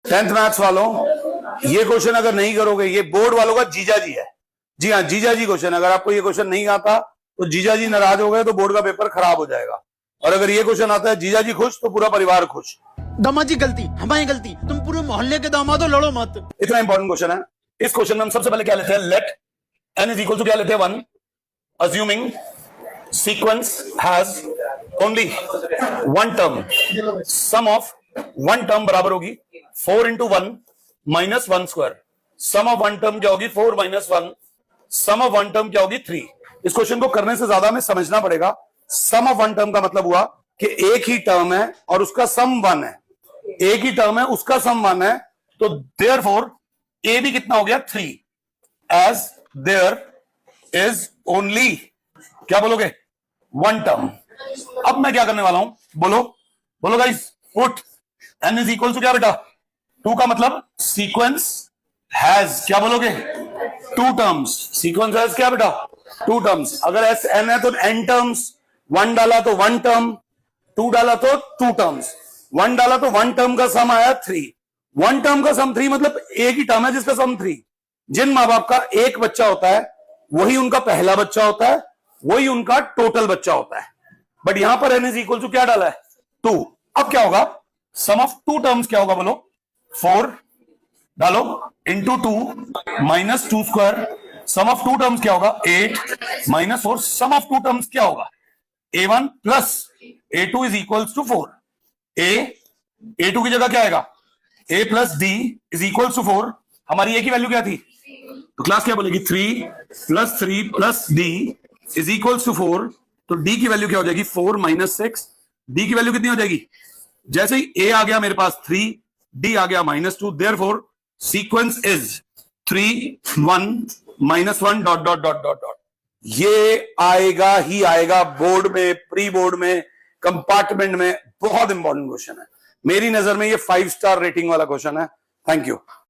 10th maths वालों, ये question अगर नहीं करोगे, ये बोर्ड वालों का जीजा जी है। जी हाँ, जीजा जी क्वेश्चन। अगर आपको ये क्वेश्चन नहीं आता तो जीजा जी नाराज हो गए तो बोर्ड का पेपर खराब हो जाएगा। और अगर ये क्वेश्चन आता है जीजा जी खुश तो पूरा परिवार खुश। दामाद जी गलती, हमारी गलती, तुम पूरे मोहल्ले के दामाद हो, लड़ो मत। इतना इंपॉर्टेंट क्वेश्चन है। इस क्वेश्चन में हम सबसे पहले क्या लेते हैं, let n is equal to क्या लेते हैं 1, assuming sequence has only one term, sum of one term बराबर होगी 4 into 1 minus 1 square, sum of one term क्या होगी 4 minus 1, sum of one term क्या होगी 3। इस क्वेश्चन को करने से ज्यादा हमें समझना पड़ेगा। sum of one term का मतलब हुआ कि एक ही टर्म है और उसका सम 1 है, एक ही टर्म है उसका सम 1 है, तो therefore a भी कितना हो गया 3, as there is only क्या बोलोगे 1 टर्म। अब मैं क्या करने वाला हूं, बोलो बोलो guys, put n is equal to क्या बेटा 2 का मतलब सीक्वेंस हैज क्या बोलोगे 2 टर्म्स, सीक्वेंस हैज क्या बेटा 2 टर्म्स। अगर एस n है तो n टर्म्स, 1 डाला तो 1 टर्म, 2 डाला तो 2 टर्म्स, 1 डाला तो 1 टर्म का सम आया 3, 1 टर्म का सम 3 मतलब एक ही टर्म है जिसका सम 3। जिन माँ बाप का एक बच्चा होता है वही उनका पहला बच्चा होता है, वही उनका टोटल बच्चा होता है। बट यहां पर n इज इक्वल टू क्या डाला है 2। अब क्या होगा, सम ऑफ 2 टर्म्स क्या होगा बोलो, 4 डालो into 2 minus 2 square, sum of 2 terms क्या होगा 8 माइनस 4, सम ऑफ 2 टर्म्स क्या होगा a1 plus a2 is equal to 4। a2 की जगह क्या आएगा a plus d is equal to 4। हमारी a की वैल्यू क्या थी, तो क्लास क्या बोलेगी 3 plus d is equal to 4। तो d की वैल्यू क्या हो जाएगी 4 माइनस 6, d की वैल्यू कितनी हो जाएगी, जैसे ही a आ गया मेरे पास 3, d आ गया -2, therefore sequence is 3 1 -1 dot dot dot dot dot. ये आएगा ही आएगा बोर्ड में, प्री बोर्ड में, कंपार्टमेंट में। बहुत इंपॉर्टेंट क्वेश्चन है मेरी नजर में, ये 5 स्टार रेटिंग वाला क्वेश्चन है। Thank you.